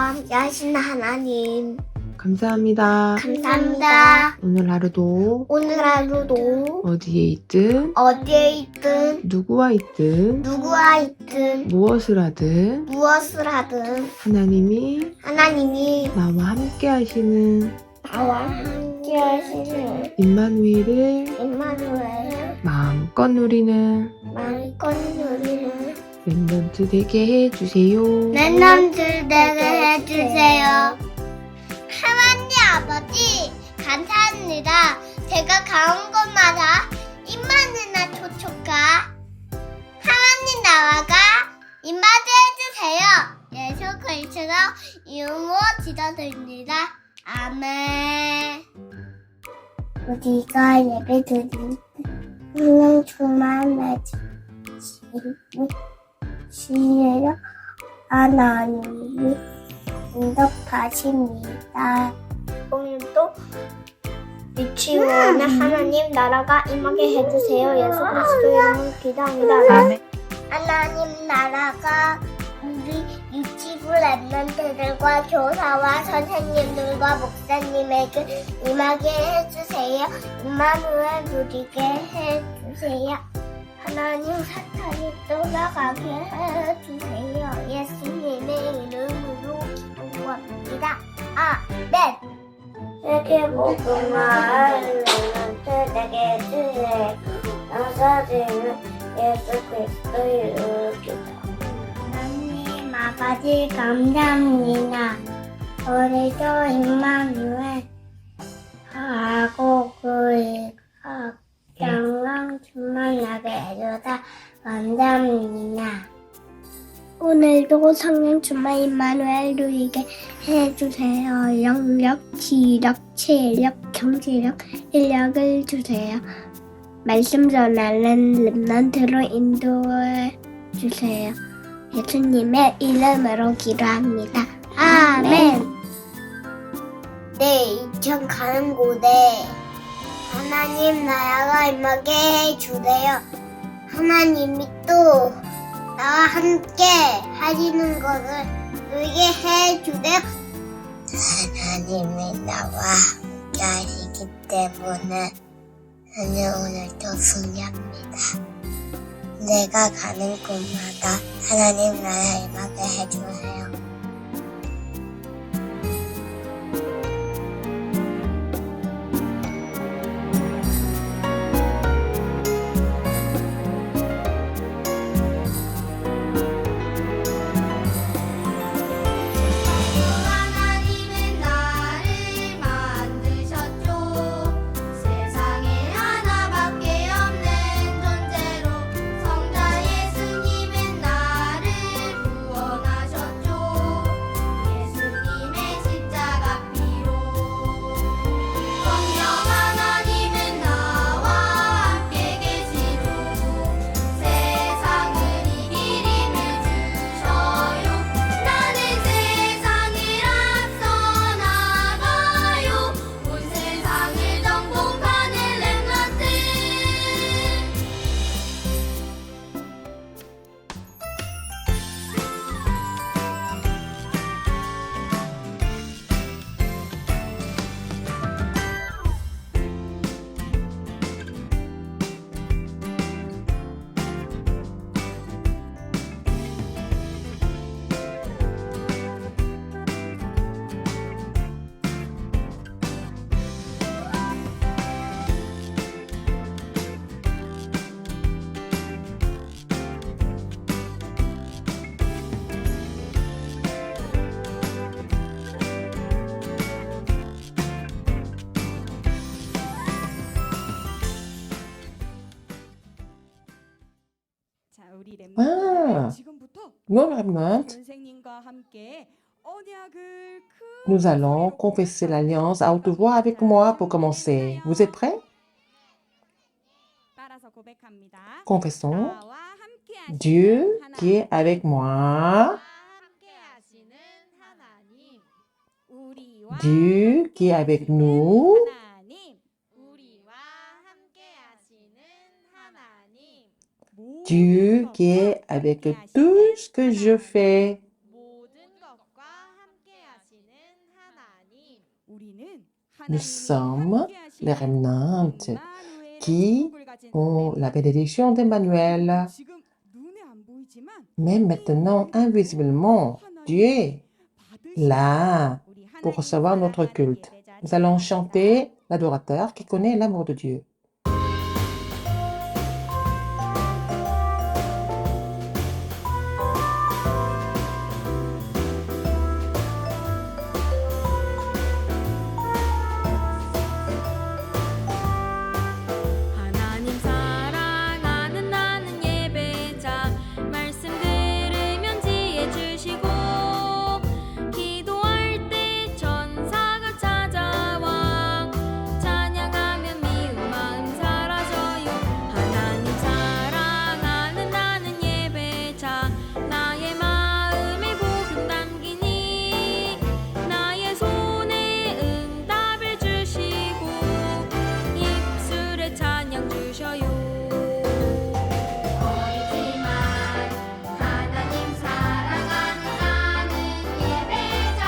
나와 함께 하신 하나님 감사합니다. 감사합니다. 오늘 하루도 오늘 하루도 어디에 있든 어디에 있든 누구와 있든 누구와 있든 무엇을 하든 무엇을 하든 하나님이 나와 함께 하시는 나와 함께 하시는 임마누엘을 임마누엘 마음껏 누리는 마음껏 누리는 랩런트 되게 해주세요. 랜덤들 되게 해주세요. 하나님 아버지 감사합니다. 제가 가온 곳마다 임마누나 초초카 하나님 나라가 임마드 해주세요. 예수 그리스도 이름으로 기도드립니다. 아멘. 우리가 예배드릴 때 그냥 주만 시에요. 하나님이 응답하십니다. 오늘도 유치원에 하나님 나라가 임하게 해주세요. 예수 그리스도 이름으로 기도합니다. 아멘. 하나님 나라가 우리 유치부 랩런트들과 교사와 선생님들과 목사님에게 임하게 해주세요. 임마누엘 누리게 해주세요. 하나님 사탄이 떠나가게 해주세요. 예수님의 이름으로 기도합니다. 아멘. 세계 복음화를 랩런트 되게 해주세요. 영사들은 예수 그리스도 이름으로 기도합니다. 하나님 아버지 감사합니다. 우리도 임마누엘 하고 영광 충만하게 해줘서 감사합니다. 오늘도 성령 충만 임마누엘 누리게 해주세요. 영력, 지력, 체력, 경제력, 인력을 주세요. 말씀 전하는 랩런트로 인도해 주세요. 예수님의 이름으로 기도합니다. 아멘. 내 이천 가는 곳에 하나님 나라가 임하게 해주세요. 하나님이 또 나와 함께 하시는 것을 누리게 해주세요. 하나님이 나와 함께 하시기 때문에 저는 오늘도 승리합니다. 내가 가는 곳마다 하나님 나라 임하게 해주세요. 하나님은 나를 만드셨죠. 세상에 하나밖에 없는 존재로 성자 예수님은 나를 구원하셨죠. 예수님의 십자가 피로 성령 하나님은 나와 함께 계시고 세상을 이길 힘을 주셔요. 나는 세상을 앞서 나가요. 온 세상을 정복하는 랩런트. 자, 우리 아. 랩런트 지금부터 Bon, Lamont, 선생님과 함께 언약을 nous allons confesser l'alliance à haute voix avec moi pour commencer. Vous êtes prêts? 따라서 고백합니다. Confessons. 나와 함께 하시는 Dieu 하나님, qui est avec moi, 함께 하시는 하나님, 우리와 Dieu qui est avec nous, 하나님, 우리와 함께 하시는 하나님, Dieu 모든 qui est 것과 avec 함께 tout 하시는 ce que je 하나님. fais. 모든 것과 함께 Nous sommes les remnants qui ont la bénédiction d'Emmanuel. Mais maintenant, invisiblement, Dieu est là pour recevoir notre culte. Nous allons chanter l'adorateur qui connaît l'amour de Dieu. 하나님 사랑하는 나는 예배자 말씀 들으면 지혜 주시고 기도할 때 천사가 찾아와 찬양하면 미운 마음 사라져요. 하나님 사랑하는 나는 예배자 나의 마음에 복음 담기니 나의 손에 응답을 주시고 입술에 찬양 주셔요. 어리지만 하나님 사랑하는 나는 예배자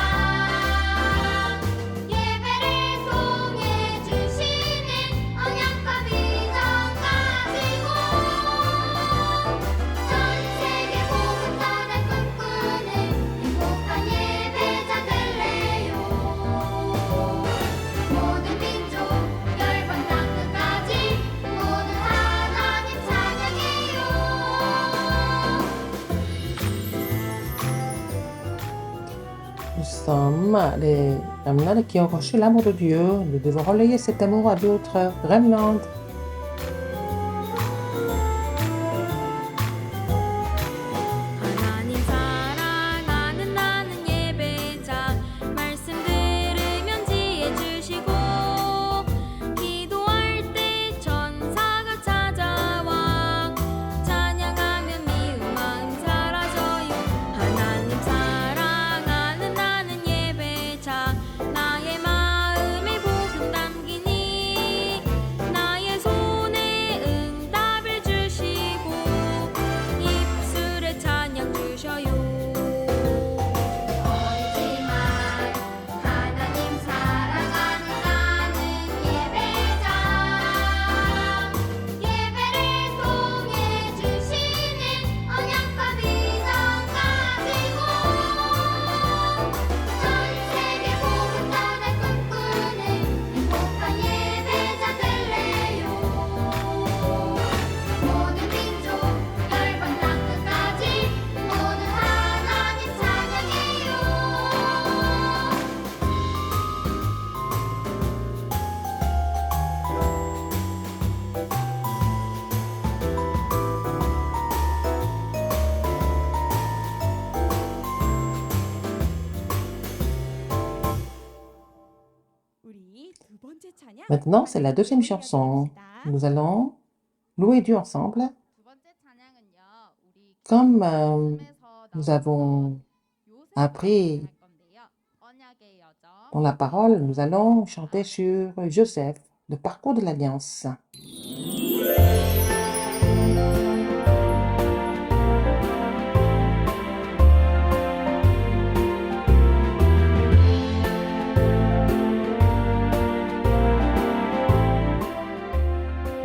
예배를 통해 주시는 언약과 비전 가지고 전 세계 복음 전할 꿈꾸는 행복한 예배자 될래요. 모든 민족 열방 땅 끝까지 모든 하나님 찬양해요. Nous sommes les remnants qui ont reçu l'amour de Dieu. Nous devons relayer cet amour à d'autres remnants. 하나님 사랑하는 나는 예배자 말씀 들으면 지혜 주시고 기도할 때 천사가 찾아와 찬양하면 미운 마음 사라져요. 하나님 사랑하는 나는 예배자 나의 마음에 복음 담기니 나의 손에 응답을 주시고 입술에 찬양 주셔요. 어리지만 하나님 사랑하는 나는 예배자 예배를 통해 주시는 언약과 비전 가지고 전 세계 복음 전할 꿈꾸는 행복한 예배자 될래요. 모든 민족 열방 땅 끝까지 모든 하나님 찬양해요. 우리 두 번째 찬양 Maintenant, c'est la deuxième chanson. Nous allons louer Dieu ensemble. 두 번째 찬양은요. 우리 Comme 말씀에서 nous avons appris 할 건데요. 언약의 여정. dans la parole, nous allons chanter sur Joseph, le parcours de l'Alliance.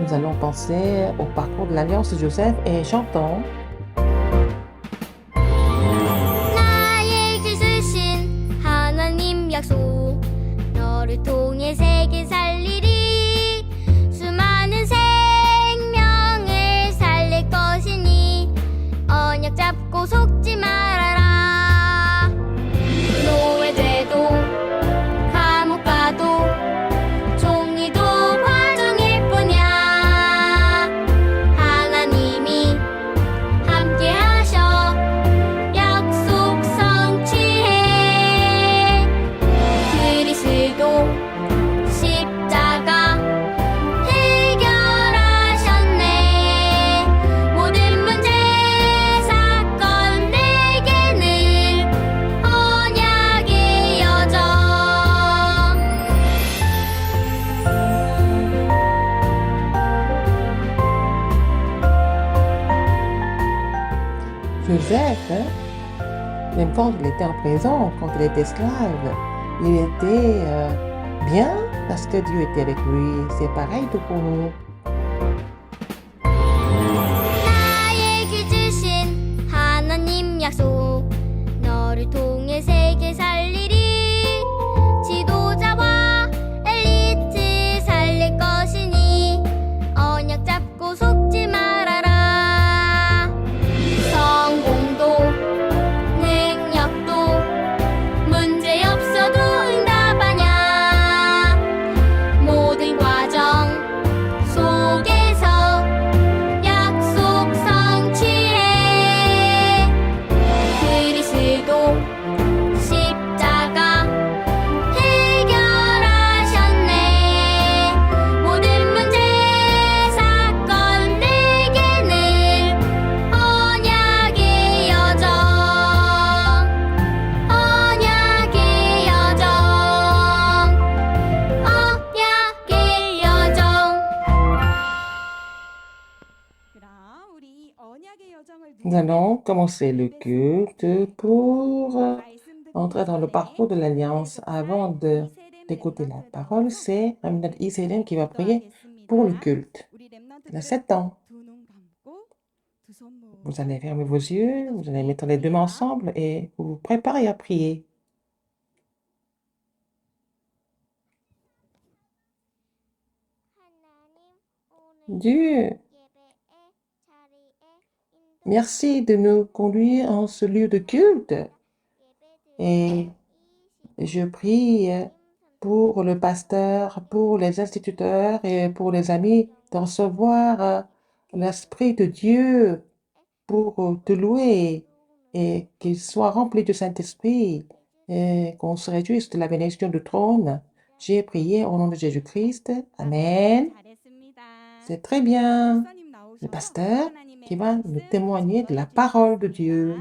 Nous allons penser au parcours de l'Alliance de Joseph et chantons. 나에게 주신 하나님 약속 너를 통해 세계 살리리 수많은 생명을 살릴 것이니 언약 잡고 속지 말아라. 노예돼도 감옥 가도 종이도 과정일 뿐이야. 하나님이 함께 하셔 약속 성취해. 그리스도 십자가 해결하셨네. 모든 문제 사건 내게는 언약의 여정. Joseph, même quand il était en prison, quand il était esclave, il était bien parce que Dieu était avec lui. C'est pareil tout pour nous. 나에게 주신 하나님 약속 너를 통해 세계 살리리 지도자와 엘리트 살릴 것이니 언약 잡고 속지 말아라 성공도 능력도 문제 없어도 응답하냐 모든 과정 속에서 약속 성취해 그리스도 십자가 해결하셨네 모든 문제 사건 내게는 언약의 여정 언약의 여정 언약의 여정 그럼 우리 언약의 여정을 Nous allons commencer le culte pour entrer dans le parcours de l'Alliance. Avant d'écouter la parole, c'est Ramnat Iselen qui va prier pour le culte. Il a 7 ans. Vous allez fermer vos yeux, vous allez mettre les deux mains ensemble et vous vous préparez à prier. Dieu, merci de nous conduire en ce lieu de culte. Et je prie pour le pasteur, pour les instituteurs et pour les amis de recevoir l'Esprit de Dieu pour te louer et qu'il soit rempli du Saint-Esprit et qu'on se réjouisse de la bénédiction du trône. J'ai prié au nom de Jésus-Christ. Amen. C'est très bien. Le pasteur qui va nous témoigner de la parole de Dieu.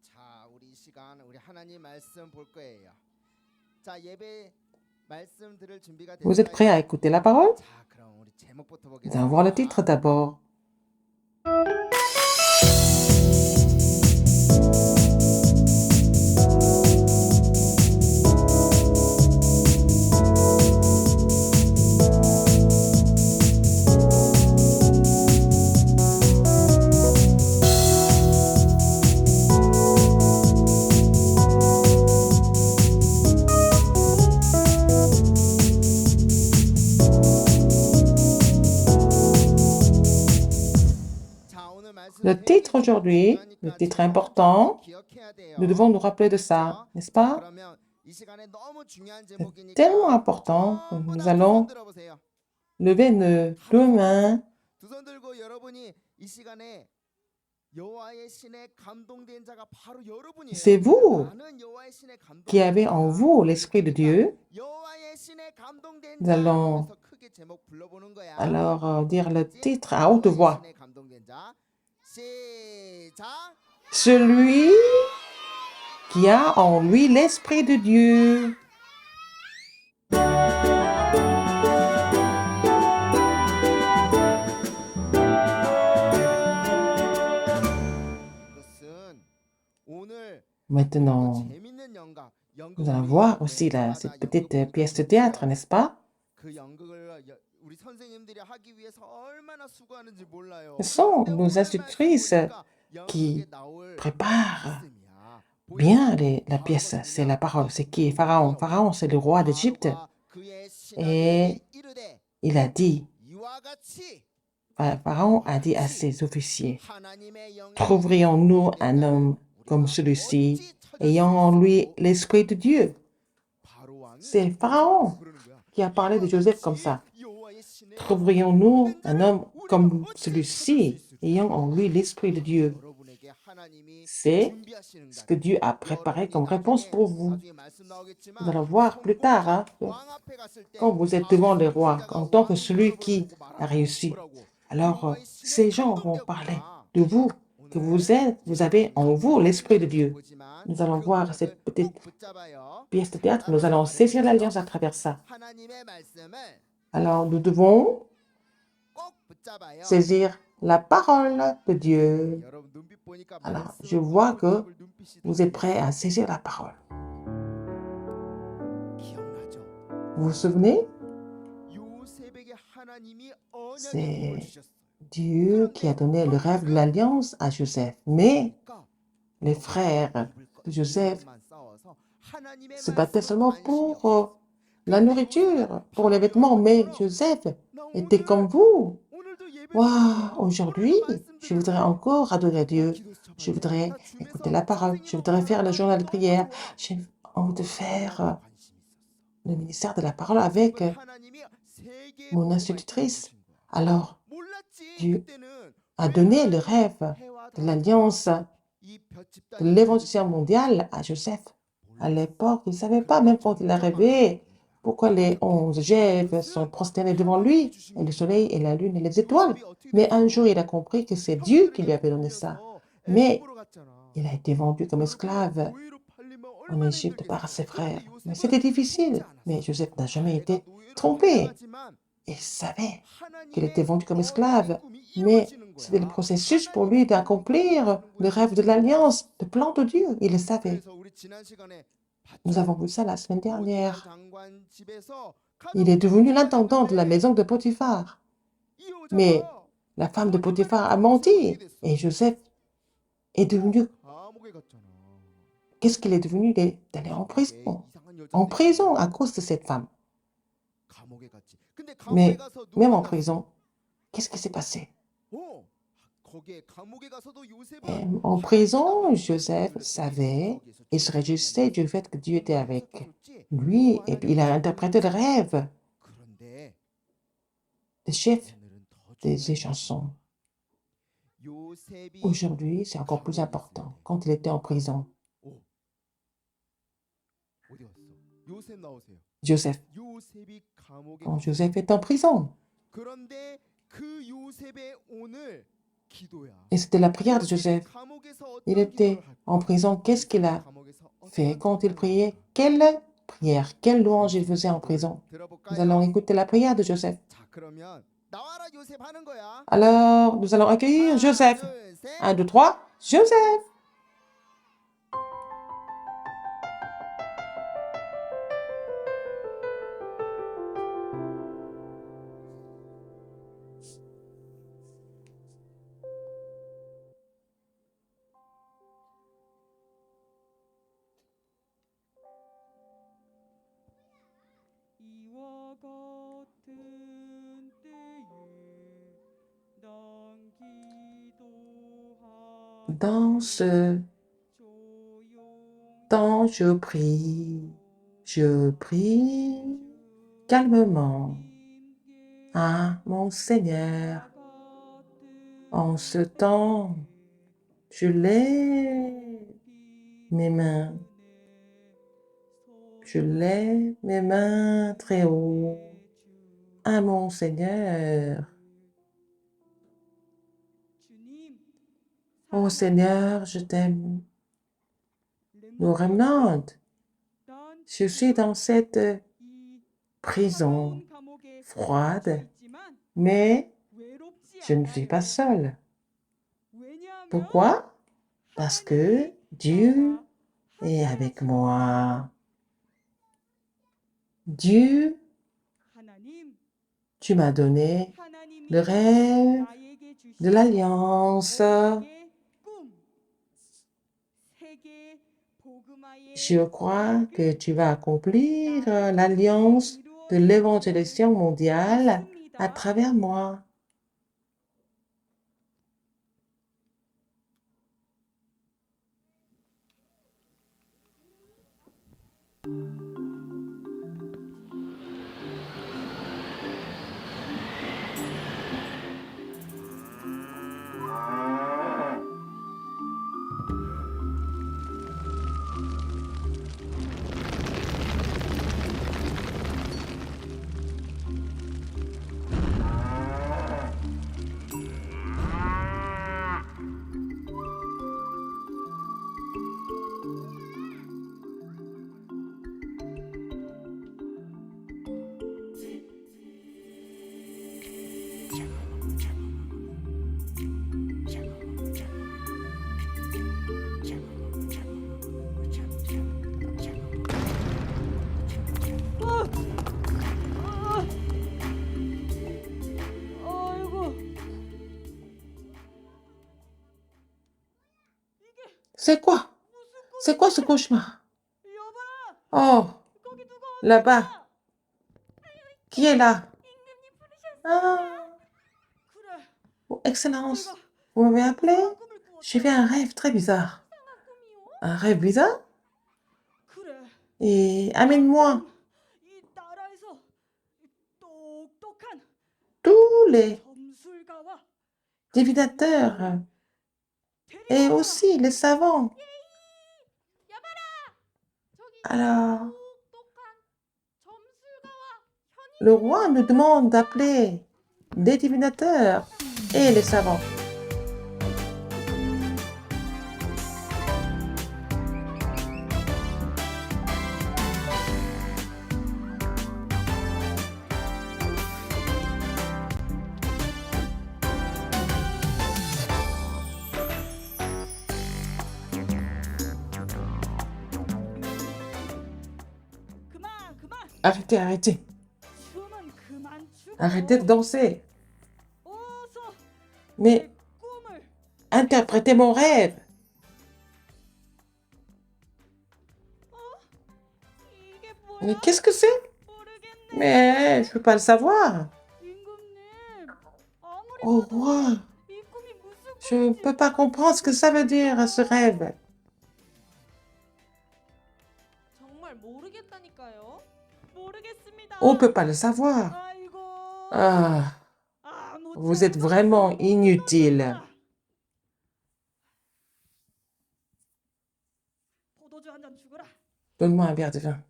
자, 우리 이 시간 우리 하나님 말씀 볼 거예요. 자, 예배 말씀 들을 준비가 Vous êtes prêts à écouter la parole? 자, 그럼 우리 제목부터 Nous allons voir le titre 보겠습니다. d'abord. 자, 오늘 말씀 Le titre aujourd'hui, le titre important, 기억해야 돼요. nous devons nous rappeler de ça, n'est-ce pas? 그러면 이 시간에 너무 중요한 C'est 제목이니까 tellement important que 전부 nous 다 allons 두 손 들어보세요. lever nos deux mains. 두 손 들고 여러분이 이 시간에 여호와의 신에 감동된 자가 바로 여러분이에요. C'est vous 나는 여호와의 신에 qui avez en vous l'Esprit de Dieu. 여호와의 신에 감동된 Nous 자 allons 하면서 크게 제목 불러보는 거야. alors dire le titre à haute voix. 신에 감동된 자. 시작. Celui qui a en lui l'Esprit de Dieu. 그것은 오늘 Maintenant, 재밌는 연극, nous allons voir aussi cette petite pièce de théâtre, n'est-ce pas? 그 연극을 우리 선생님들이 하기 위해서 얼마나 수고하는지 몰라요. Ce sont 근데 nos 오늘 institutrices 말씀 보니까 qui 연극에 나올 préparent 말씀이야. bien la pièce. C'est la parole. C'est qui est Pharaon? Pharaon, c'est le roi d'Égypte. Et il a dit, Pharaon a dit à ses officiers, trouverions-nous un homme comme celui-ci, ayant en lui l'Esprit de Dieu? C'est Pharaon qui a parlé de Joseph comme ça. Trouverions-nous un homme comme celui-ci, ayant en lui l'Esprit de Dieu? C'est ce que Dieu a préparé comme réponse pour vous. Nous allons voir plus tard, hein, quand vous êtes devant les rois, en tant que celui qui a réussi. Alors, ces gens vont parler de vous, que vous avez en vous l'Esprit de Dieu. Nous allons voir cette petite pièce de théâtre, nous allons saisir l'alliance à travers ça. Alors, nous devons saisir la parole de Dieu. 여러분 눈빛 보니까 Alors, 말씀을 je vois que 붙잡을 눈빛이 vous êtes prêts à saisir la parole. 기억나죠? Vous vous souvenez? 요셉에게 하나님이 언약의 C'est 꿈을 주셨어요. Dieu qui a donné le rêve de l'alliance à Joseph. Mais 그러니까 les frères 입을 것 de Joseph 이것만 싸워서 하나님의 se battaient 말씀은 seulement 관심이 pour 없었어요. la nourriture, pour les vêtements. Mais Joseph 나 était 오늘- comme vous. 오늘도 예배 Waouh, 드리고 aujourd'hui, 오늘도 말씀 je voudrais 드리고 encore adorer 나 Dieu. 기도 수첩 Je 할래. voudrais 나 줌에서 écouter la parole. Je voudrais faire le journal de prière. J'ai envie de faire 관심이 있었어. le ministère de la parole avec 하나님이 세계의 mon 복음을 institutrice. 주신 거야. Alors, 몰랐지. Dieu 그때는 a 왜 donné le 하나님이 rêve 해와 de 달과 l'alliance 이 별 집단이 de l'évangile mondial à Joseph. À l'époque, il ne savait pas, même quand il a rêvé, pourquoi les 11 Jèves sont prosternés devant lui, et le soleil et la lune et les étoiles. Mais un jour, il a compris que c'est Dieu qui lui avait donné ça. Mais il a été vendu comme esclave en Égypte par ses frères. Mais c'était difficile. Mais Joseph n'a jamais été trompé. Il savait qu'il était vendu comme esclave. Mais c'était le processus pour lui d'accomplir le rêve de l'alliance, le plan de Dieu. Il le savait. Nous avons vu ça la semaine dernière. Il est devenu l'intendant de la maison de Potiphar. Mais la femme de Potiphar a menti. Et Joseph est devenu... Qu'est-ce qu'il est devenu? Il est allé en prison. En prison à cause de cette femme. Mais même en prison, qu'est-ce qui s'est passé? En prison, Joseph savait et se réjouissait du fait que Dieu était avec lui et puis il a interprété le rêve des chefs des chansons. Aujourd'hui, c'est encore plus important. Quand il était en prison, Joseph, quand Joseph est en prison, et c'était la prière de Joseph. Il était en prison. Qu'est-ce qu'il a fait quand il priait? Quelle prière, quelle louange il faisait en prison? Nous allons écouter la prière de Joseph. Alors, nous allons accueillir Joseph. 1, 2, 3, Joseph! 이와 같은 때에 난 기도하며 Dans ce temps, je prie calmement à mon Seigneur. En ce temps, je lève mes mains. Je lève mes mains très haut à mon Seigneur. Oh Seigneur, je t'aime. Nous remnants, je suis dans cette prison froide, mais je ne suis pas seule. Pourquoi? Parce que Dieu est avec moi. Dieu, tu m'as donné le rêve de l'alliance. Je crois que tu vas accomplir l'alliance de l'évangélisation mondiale à travers moi. C'est quoi? C'est quoi ce cauchemar? 여봐, Oh, 거기 누가 là-bas. Qui est là? Ah, 그래, oh, Excellence, 내가 vous m'avez appelé? 이상한 꿈을 꾸었다. J'ai fait un rêve très bizarre. Un rêve bizarre? 그래, Et amène-moi 이 나라에서 똑똑한 tous les 점술가와 divinateurs et 데리고 aussi les savants. 저기 Alors, 똑똑한 점술가와 le roi nous demande d'appeler des divinateurs et les savants. 그만 Arrêtez, arrêtez. 춤은 그만 추고 Arrêtez de danser. 어서 Mais 내 꿈을 interprétez mon rêve. 이게 Mais 뭐야? qu'est-ce que c'est? 모르겠네. Mais je peux pas le savoir. 임금님, 아무리 Oh 봐도 roi, 이 꿈이 무슨 je ne peux pas comprendre ce que ça veut dire, ce rêve. 정말 모르겠다니까요. 모르겠습니다. On ne peut pas le savoir. 아이고. Ah, 아무 vous êtes 책임도 vraiment 없어. inutile. 포도주 한 잔 주거라. Donne-moi un verre de vin.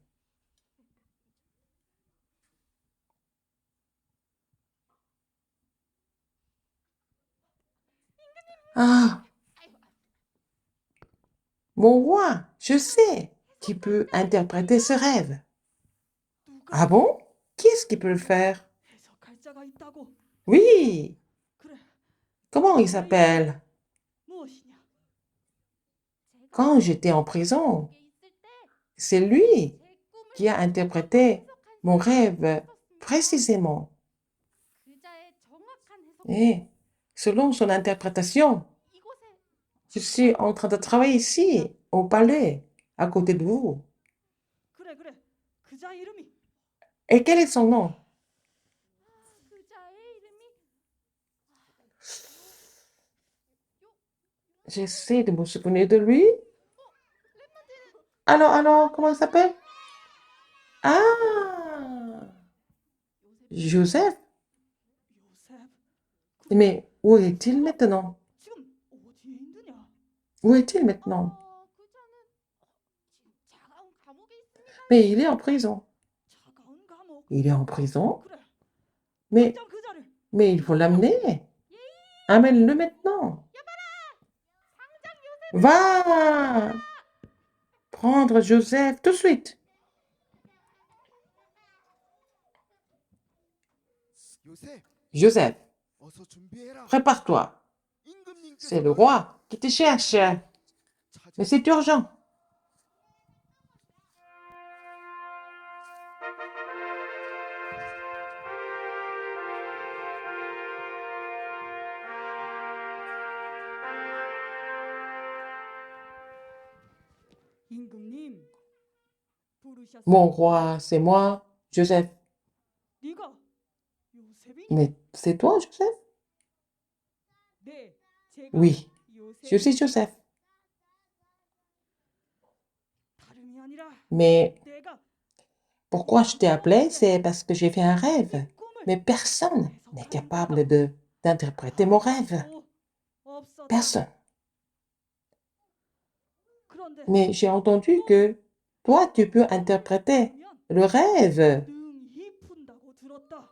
Ah, mon roi, je sais qui peut interpréter ce rêve. 누가 Ah bon? Qui est-ce qui peut le faire? 해석할 자가 있다고. Oui, 그래, comment il s'appelle? 무엇이냐? Quand j'étais en prison, 게 있을 때 c'est lui 제 꿈을 qui a interprété 해석한 mon 사람이 rêve 있었습니다. précisément. 그자의 정확한 해석. Et selon son interprétation, 이곳에 je suis en train de travailler ici, au palais, à côté de vous. 그래, 그자 이름이 Et quel est son nom? 그자의 이름이 J'essaie de me souvenir de lui. Alors, comment il s'appelle? Ah, Joseph. 요셉. Mais où est-il maintenant? 지금 어디에 있느냐? Où est-il maintenant? 그자는 지금 차가운 감옥에 있습니다. Mais il est en prison. 차가운 감옥. Il est en prison? 그래, Mais, 당장 그자를. mais il faut l'amener. Amène-le maintenant. Va prendre Joseph tout de suite. 요셉, Joseph, 어서 준비해라. prépare-toi. 임금님께서 C'est le roi qui te cherche. Mais c'est urgent. 임금님 부르셨어. Mon roi, c'est moi, Joseph. 네가 요셉이? Mais c'est toi, Joseph? 네, 제가 Oui, 요셉. je suis Joseph. 다름이 아니라 Mais 내가 pourquoi je t'ai appelé? C'est parce que j'ai fait un rêve. 이 꿈을 Mais personne n'est capable d'interpréter mon rêve. 없었다. Personne. 그런데 Mais j'ai entendu que toi, tu peux interpréter 보면 le rêve. 능히 푼다고 들었다.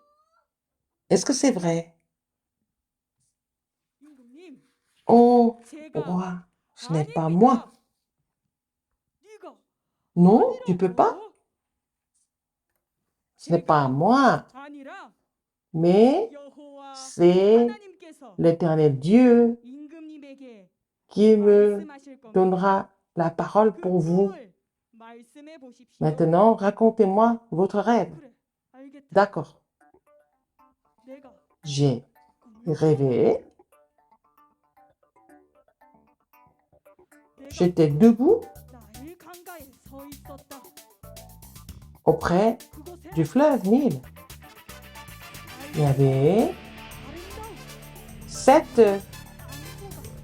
Est-ce que c'est vrai? 임금님, Oh, 제가 roi, ce n'est pas 아닙니다. moi. 네가 Non, tu peux pas. 아니라고. Ce n'est pas moi. 아니라 Mais 여호와 c'est 하나님께서 l'Éternel Dieu 임금님에게 qui me 말씀하실 겁니다. donnera la parole 그 pour vous. 꿈을 말씀해 보십시오. Maintenant, racontez-moi votre rêve. 그래, 알겠다. D'accord. 내가 J'ai 꿈을 rêvé J'étais debout 나일 강가에 서 있었다. auprès 그곳에 du fleuve Nil. Il y avait 아름다운 7 안소가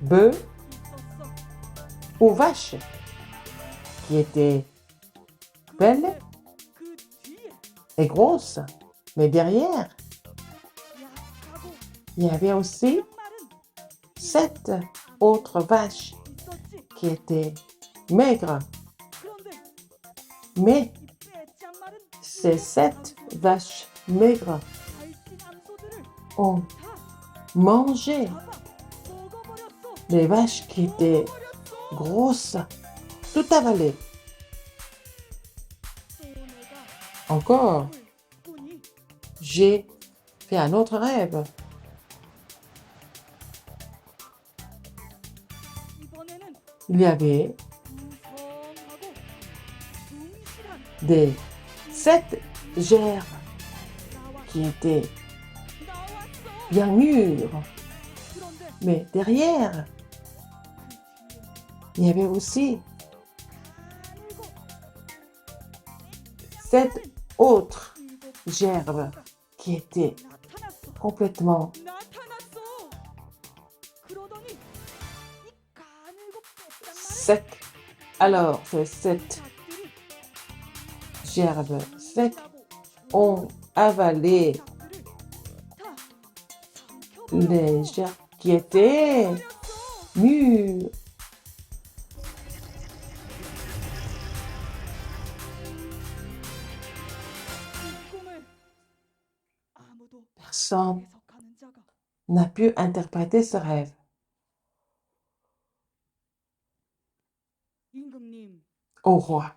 bœufs 있었어. ou vaches qui étaient belles 그 뒤에 et grosses. Mais derrière, 약하고 il y avait aussi 마른 7 autres vaches 있었지. qui étaient maigres. 그런데 Mais 이 빼짝 마른 ces 7 vaches maigres 갈진 암소들을 ont 다 mangé 잡아 먹어버렸어. les vaches qui étaient grosses, tout avalé. 또 내가 Encore, 꿈을 꾸니 j'ai fait un autre rêve. 이번에는 Il y avait 무성하고 둥실한 des 7 gerbes 나와 qui étaient 나왔어. bien mûres. 그런데 Mais derrière, 그 뒤에 il y avait aussi 가늘고 7 autres 일곱 gerbes qui étaient 나타났어. complètement 나타났어. 그러더니 이 가늘고 빼짝 secs. Alors, ces 7 작들이 gerbes secs 나고 ont avalé 작들을 다 les 삼켜버렸어. gerbes qui étaient 버렸어. mûres. 이 꿈을 아무도 Personne 해석하는 자가 n'a pu interpréter ce rêve. 임금님, Au roi,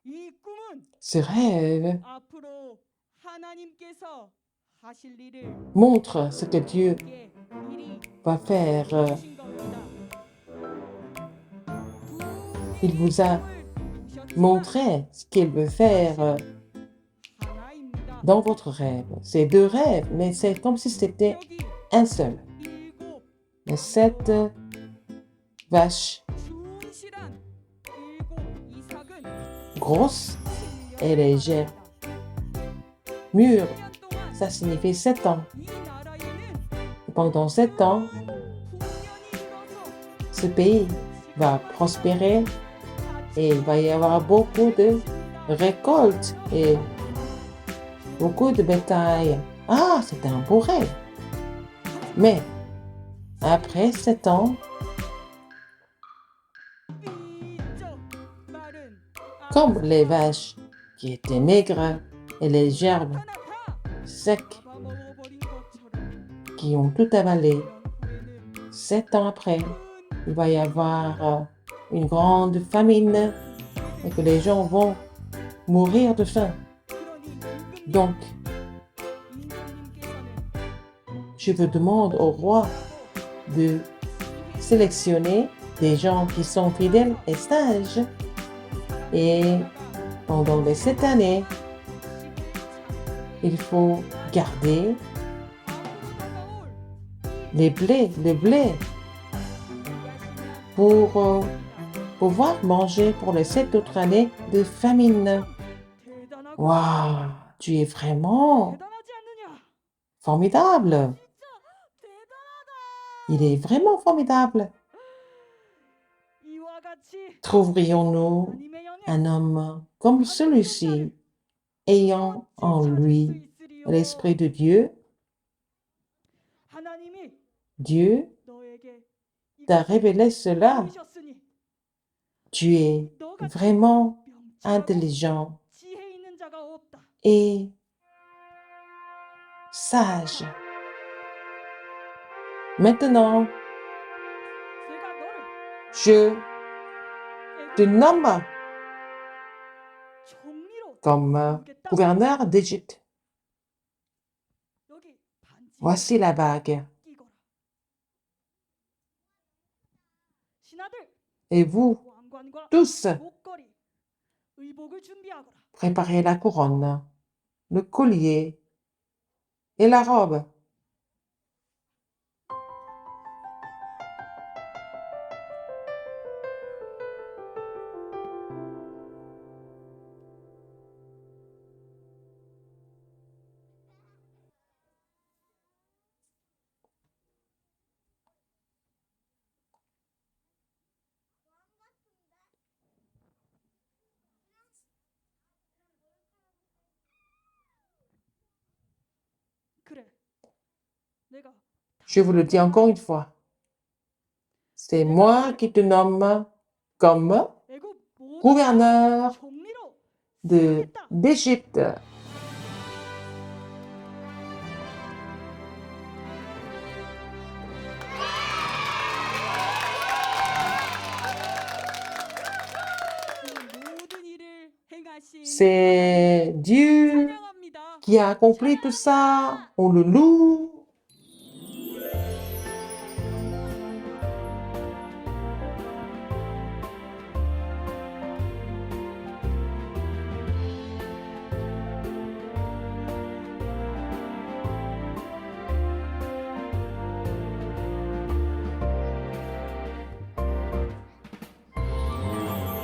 이 꿈은 ce rêve 앞으로 하나님께서 하실 일을 montre ce que Dieu 이게 미리 va faire. 주신 겁니다. Il vous a 보셨지만 montré ce qu'il veut faire 하나입니다. dans votre rêve. C'est 2 rêves, mais c'est comme si c'était 여기 un seul. 일곱 Les 7 vaches 충실한 일곱 이삭은 grosses et les gerbes mûres, ça signifie 7 ans. 이 나라에는 Et pendant 7 ans, 풍년이 일어서 ce pays va prospérer et il va y avoir beaucoup de récoltes et beaucoup de bétail. Ah, c'est un beau rêve. Mais après 7 ans, 삐쩍 마른 comme les vaches qui étaient maigres et les gerbes 하나 다 secs 잡아먹어버린 것처럼 qui ont tout avalé, 1년 후에는 7 ans après, il va y avoir une grande famine et que les gens vont mourir de faim. 그러니 Donc, 임금님께서는 je vous demande au roi de sélectionner des gens qui sont fidèles et sages. Et pendant les 7 années, il faut garder le blé, pour pouvoir manger pour les 7 autres années de famine. 대단하고 Waouh, tu es vraiment 대단하지 않느냐? formidable. 대단하다. Il est vraiment formidable. 이와 같이 Trouverions-nous 하나님의 영에 un homme comme celui-ci, ayant en lui l'Esprit de Dieu? 하나님이 Dieu 너에게 t'a révélé cela. 보이셨으니 Tu es 너같이 vraiment 명철하고 intelligent 지혜 있는 자가 없다. et sage. Maintenant, 제가 너를 je te nomme 총리로 comme 세우겠다. gouverneur d'Égypte. 여기 반지 Voici la bague. 끼거라. 신하들 Et vous, 왕관과 tous, 목걸이 의복을 준비하거라. préparez la couronne, le collier et la robe. 내가 Je vous le dis encore une fois. C'est moi qui te nomme comme 애굽 모든 gouverneur 경리로 d'Égypte. 그 모든 일을 행하신 C'est Dieu 찬양합니다. qui a accompli tout ça. On le loue.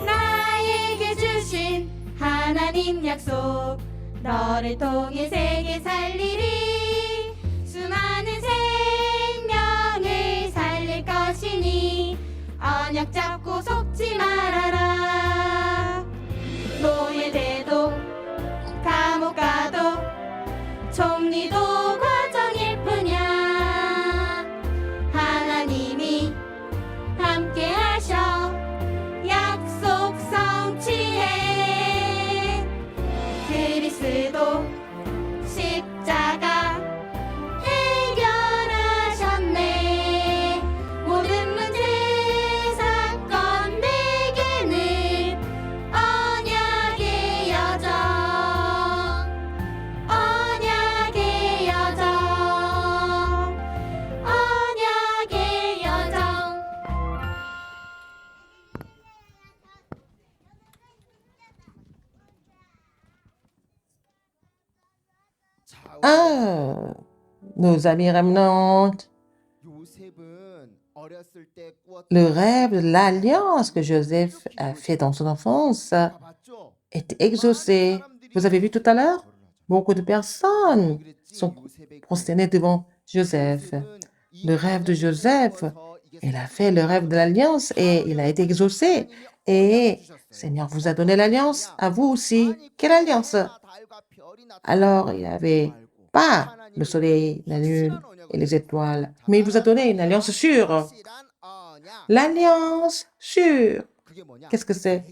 나에게 주신 하나님 약속 너를 통해 세계 살리리 수많은 생명을 살릴 것이니 언약 잡고 속지 말아라 노예돼도 감옥 가도 총리도 과정일 뿐이야 하나님이 함께 하셔 약속 성취해 그리스도 십자가 해결하셨네 모든 문제 사건 내게는 언약의 여정 언약의 여정 언약의 여정 자, Ah, nos amis remnantes. 요셉은 어렸을 때 꾸었던 Le rêve de l'alliance que Joseph a fait dans son enfance 다 봤죠? est exaucé. Vous avez vu tout à l'heure? Beaucoup de personnes sont prosternées devant Joseph. Le rêve de Joseph, il a fait le rêve de l'alliance et il a été exaucé. Et Seigneur vous a donné l'alliance, à vous aussi. Quelle alliance? Alors, il n'y avait pas le soleil, la lune et les étoiles, mais il vous a donné une alliance sûre. L'alliance sûre. Qu'est-ce que c'est?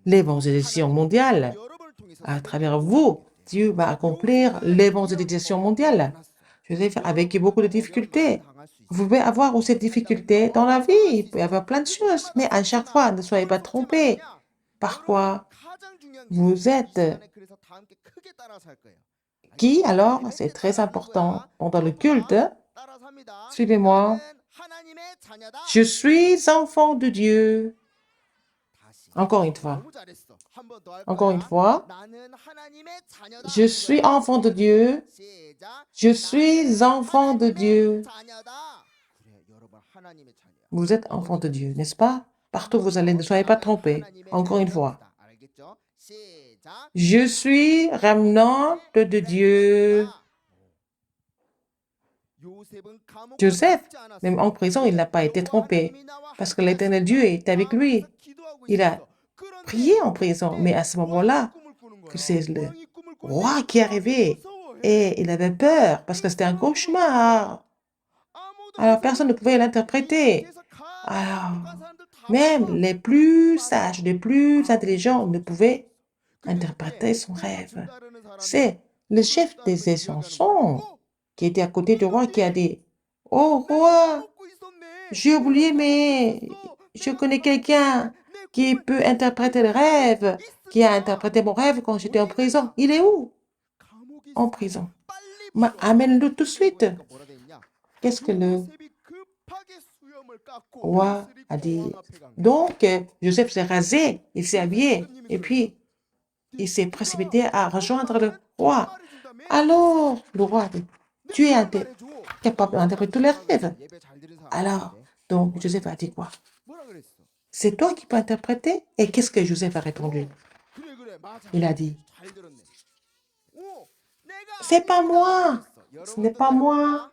L'évangélisation mondiale. À travers vous, Dieu va accomplir l'évangélisation mondiale. Joseph a vécu beaucoup de difficultés. Vous pouvez avoir aussi des difficultés dans la vie. Il peut y avoir plein de choses, mais à chaque fois, ne soyez pas trompés. Par quoi? Vous êtes qui alors? C'est très important. Pendant le culte, suivez-moi. Je suis enfant de Dieu. Encore une fois. Encore une fois. Je suis enfant de Dieu. Je suis enfant de Dieu. Vous êtes enfant de Dieu, n'est-ce pas? Partout où vous allez, ne soyez pas trompés. Encore une fois. Je suis remnant de Dieu. Joseph, même en prison, il n'a pas été trompé parce que l'Éternel Dieu est avec lui. Il a prié en prison, mais à ce moment-là, que c'est le roi qui est arrivé et il avait peur parce que c'était un cauchemar. Alors personne ne pouvait l'interpréter. Alors, même les plus sages, les plus intelligents ne pouvaient interpréter son rêve. C'est le chef des échansons qui était à côté du roi qui a dit « Oh roi, j'ai oublié, mais je connais quelqu'un qui peut interpréter le rêve, qui a interprété mon rêve quand j'étais en prison. Il est où? En prison. Amène-le tout de suite. » Qu'est-ce que le roi a dit? Donc, Joseph s'est rasé, il s'est habillé, et puis il s'est précipité à rejoindre le roi. Alors, le roi a dit, tu es capable d'interpréter tous les rêves. Alors, donc, Joseph a dit quoi? C'est toi qui peux interpréter? Et qu'est-ce que Joseph a répondu? Il a dit, c'est pas moi. Ce n'est pas moi.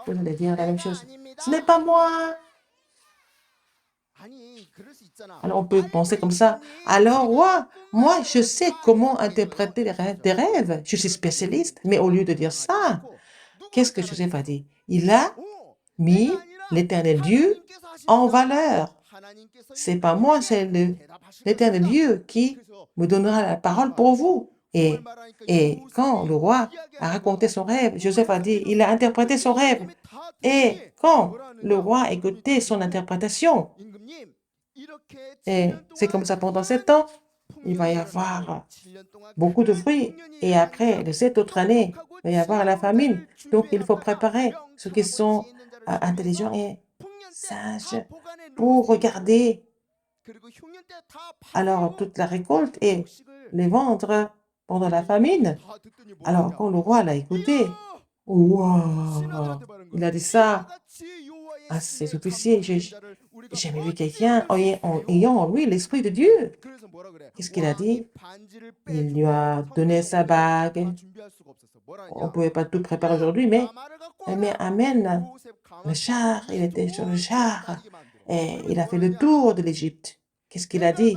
Vous allez dire la même chose. Ce n'est pas moi. Alors on peut penser comme ça. Alors, moi, je sais comment interpréter des rêves. Je suis spécialiste. Mais au lieu de dire ça, Qu'est-ce que Joseph a dit? Il a mis l'Éternel Dieu en valeur. C'est pas moi, c'est l'Éternel Dieu qui me donnera la parole pour vous. Et quand le roi a raconté son rêve, Joseph a dit, il a interprété son rêve. Et quand le roi a écouté son interprétation, et c'est comme ça pendant 7 ans, il va y avoir beaucoup de fruits. Et après les 7 autres années, il va y avoir la famine. Donc il faut préparer ceux qui sont intelligents et sages pour regarder alors toute la récolte et les vendre pendant la famine. Alors quand le roi l'a écouté, wow, il a dit ça à ses officiers, j'ai jamais vu quelqu'un ayant en lui l'Esprit de Dieu. Qu'est-ce qu'il a dit? Il lui a donné sa bague. On ne pouvait pas tout préparer aujourd'hui, mais amène le char, il était sur le char et il a fait le tour de l'Égypte. Qu'est-ce qu'il a dit?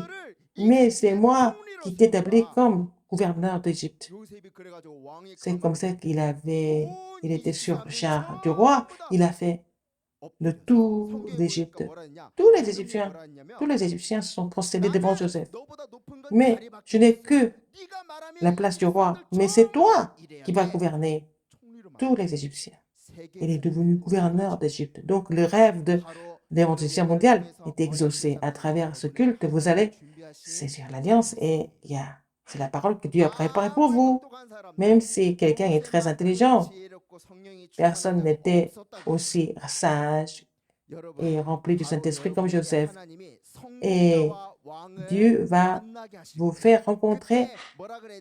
Mais c'est moi qui t'établis comme gouverneur d'Égypte. C'est comme ça il était sur le char du roi, il a fait le tour d'Égypte. Tous les Égyptiens sont procédés devant Joseph. Mais je n'ai que la place du roi, mais c'est toi qui vas gouverner tous les Égyptiens. Il est devenu gouverneur d'Égypte. Donc le rêve de l'évangélisation mondiale est exaucé. À travers ce culte, vous allez saisir l'alliance et c'est la parole que Dieu a préparée pour vous. Même si quelqu'un est très intelligent, personne n'était aussi sage et rempli du Saint-Esprit comme Joseph. Et Dieu va vous faire rencontrer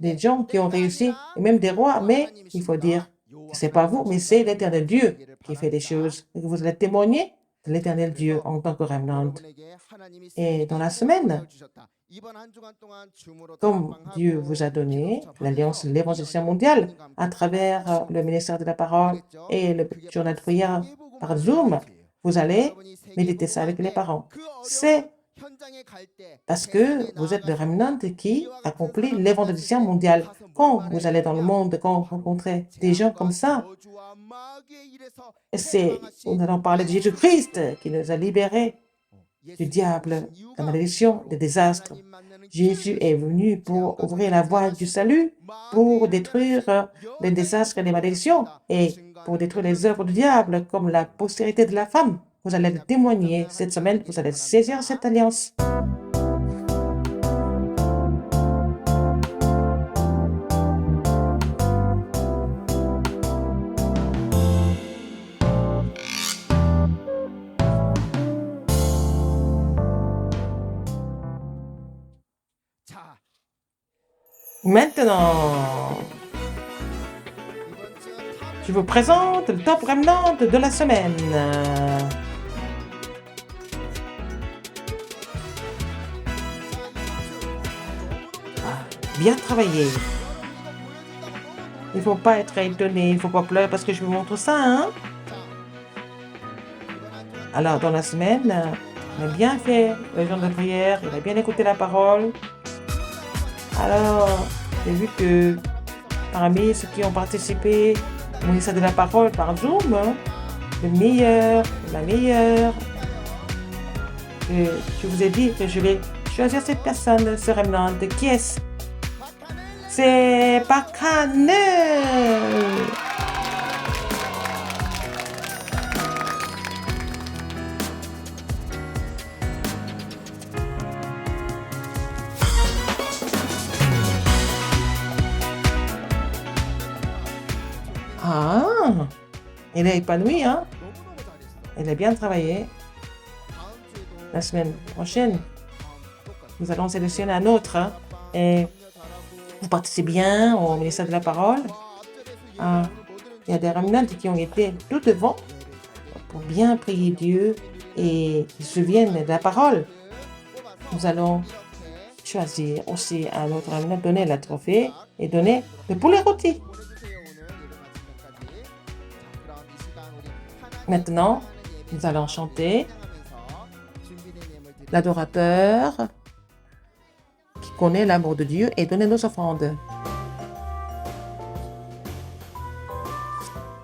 des gens qui ont réussi, et même des rois, mais il faut dire que ce n'est pas vous, mais c'est l'Éternel Dieu qui fait des choses. Et vous allez témoigner de l'Éternel Dieu en tant que remnant. Et dans la semaine, comme Dieu vous a donné l'Alliance de l'Évangélisation mondiale à travers le ministère de la parole et le journal de prière par Zoom, vous allez méditer ça avec les parents. C'est parce que vous êtes le remnant qui accomplit l'évangélisation mondiale. Quand vous allez dans le monde, quand vous rencontrez des gens comme ça, nous allons parler de Jésus-Christ qui nous a libérés du diable, de la malédiction, des désastres. Jésus est venu pour ouvrir la voie du salut, pour détruire les désastres et les malédictions et pour détruire les œuvres du diable comme la postérité de la femme. Vous allez le témoigner cette semaine, vous allez saisir cette alliance. Maintenant, je vous présente le top remnant de la semaine. Bien travaillé. Il ne faut pas être étonné, il ne faut pas pleurer parce que je vous montre ça, hein? Alors, dans la semaine, il a bien fait le jour de prière, il a bien écouté la parole. Alors, j'ai vu que parmi ceux qui ont participé au ministère de la parole par Zoom, le meilleur, la meilleure, je vous ai dit que je vais choisir cette personne, ce remnant. Qui est-ce? C'est Bakane! Ah, elle est épanouie, hein? Elle a bien travaillé. La semaine prochaine, nous allons sélectionner un autre. Hein? Et vous participez bien au ministère de la parole. Ah, il y a des remnants qui ont été tout devant pour bien prier Dieu et ils se souviennent de la parole. Nous allons choisir aussi un autre remnant, donner la trophée et donner le poulet rôti. Maintenant, nous allons chanter l'adorateur qui connaît l'amour de Dieu et donner nos offrandes.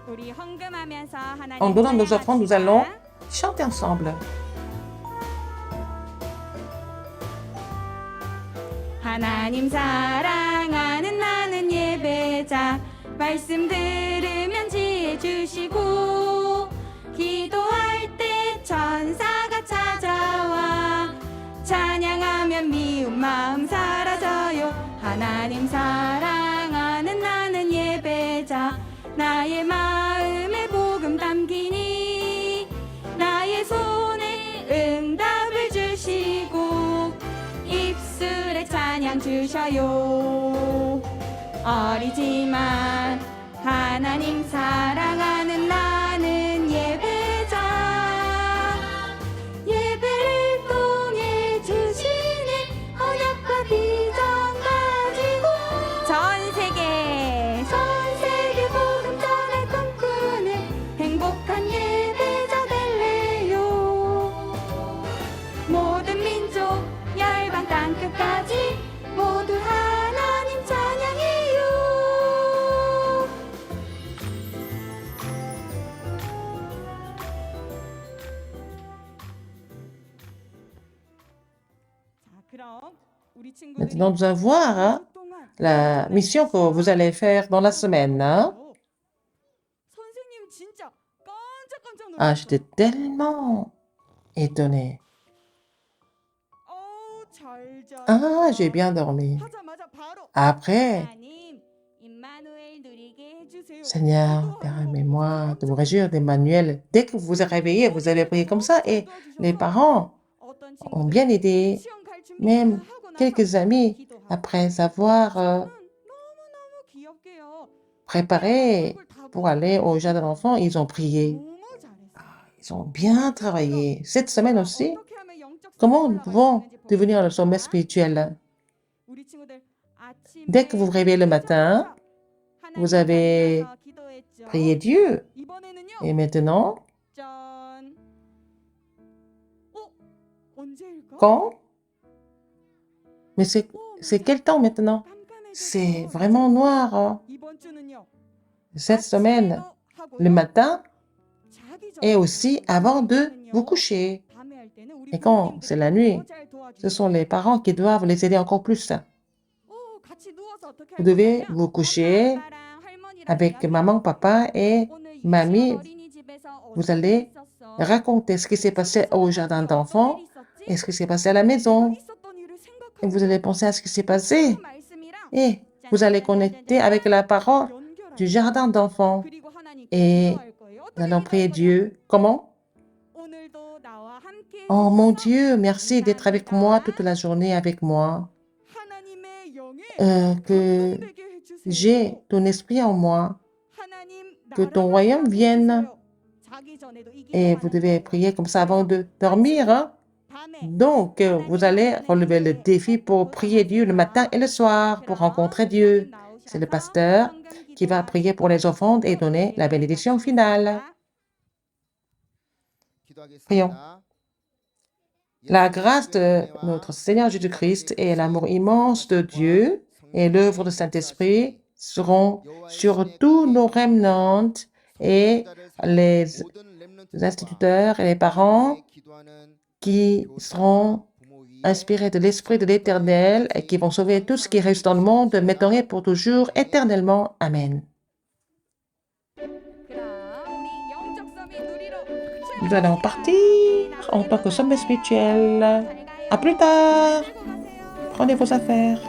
우리 en donnant nos offrandes, nous allons chanter ensemble. 하나님 사랑하는 나는 예배자 말씀 들으면 지혜 주시고 기도할 때 천사가 찾아와 찬양하면 미운 마음 사라져요 하나님 사랑하는 나는 예배자 나의 마음에 복음 담기니 나의 손에 응답을 주시고 입술에 찬양 주셔요 어리지만 하나님 사랑하는 나는 예배자 예배를 통해 주시는 언약과 비전 가지고 전 세계 복음 전할 꿈꾸는 행복한 예배자 될래요 모든 민족 열방 땅끝까지 모두 하나님 찬양해요 자, 그럼 우리 친구들이 Maintenant, nous allons voir hein, 동안 la mission que vous allez faire dans la semaine. Hein. 선생님 진짜 깜짝깜짝 Ah, 놀랐어. j'étais tellement étonnée. 어우, 잘 잤다. Ah, j'ai bien dormi. 하자마자 바로 Après, 하나님 임마누엘 누리게 해주세요 Seigneur, permets-moi de vous réjouir d'Emmanuel. Dès que vous vous êtes réveillé, vous avez prié comme ça et les parents 어떤 ont 친구들은 bien aidé. 시험 갈 준비 Même 다 하고 나서 quelques amis, 기도하고. après avoir 저는 너무너무 귀엽게요. préparé 얼굴 다 pour aller au jardin d'enfants, ils ont prié. 너무 잘했어요. Ils ont bien travaillé. Cette semaine aussi, 어떻게 하면 영적 comment 성장을 nous pouvons 올라갈 수 있는지 devenir le 보겠습니다. sommet spirituel? 우리 친구들 아침에 Dès que vous vous réveillez le matin, 하나님 vous avez 만나서 기도했죠. prié Dieu. 이번에는요. Et maintenant, 짠. 언제일까? quand? Mais c'est quel temps maintenant? 깜깜해졌어요. C'est vraiment noir. Hein. 이번 주는요. Cette semaine, 아침에도 하고요. le matin 자기 전에 et aussi avant de 하고요. vous coucher. 밤에 할 때는 우리 Et quand 부모님들이 c'est la nuit, 더 잘 도와주세요. ce sont les parents qui doivent les aider encore plus. 같이 누워서 어떻게 Vous 할 devez 거냐면 vous coucher 엄마, 아빠랑 할머니랑 avec 이야기하고 maman, papa et 오늘 유치원 mamie. 어린이집에서 Vous 어떤 allez 일이 있었어? raconter ce qui s'est passé au jardin d'enfants 어떤 일이 있었지? et ce qui s'est passé à la maison. 있었던 일을 Et vous allez penser à ce qui s'est passé. 그 말씀이랑 Et vous allez connecter avec la parole 연결할 du jardin d'enfants. 그리고 하나님께 Et 기도할 거예요. nous 어떻게 allons prier 기도할 거냐? Dieu. Comment? 오늘도 나와 함께 Oh mon 해주셔서 Dieu, merci d'être avec moi toute la journée avec moi. 하나님의 영에 Que 감동되게 해주세요. j'ai ton esprit en moi. 하나님 que 나라를 ton royaume vienne. 해주세요. 자기 전에도 이 Et 기도하는 vous devez 거예요. prier comme ça avant de dormir. Hein? 밤에 Donc, vous allez relever le défi pour prier Dieu le matin et le soir, pour rencontrer Dieu. C'est le pasteur qui va prier pour les offrandes et donner la bénédiction finale. Prions. La grâce de notre Seigneur Jésus-Christ et l'amour immense de Dieu et l'œuvre du Saint-Esprit seront sur tous nos remnants et les instituteurs et les parents qui seront inspirés de l'Esprit de l'Éternel et qui vont sauver tout ce qui reste dans le monde maintenant et pour toujours, éternellement. Amen. Nous allons partir en tant que sommet spirituel. À plus tard. Prenez vos affaires.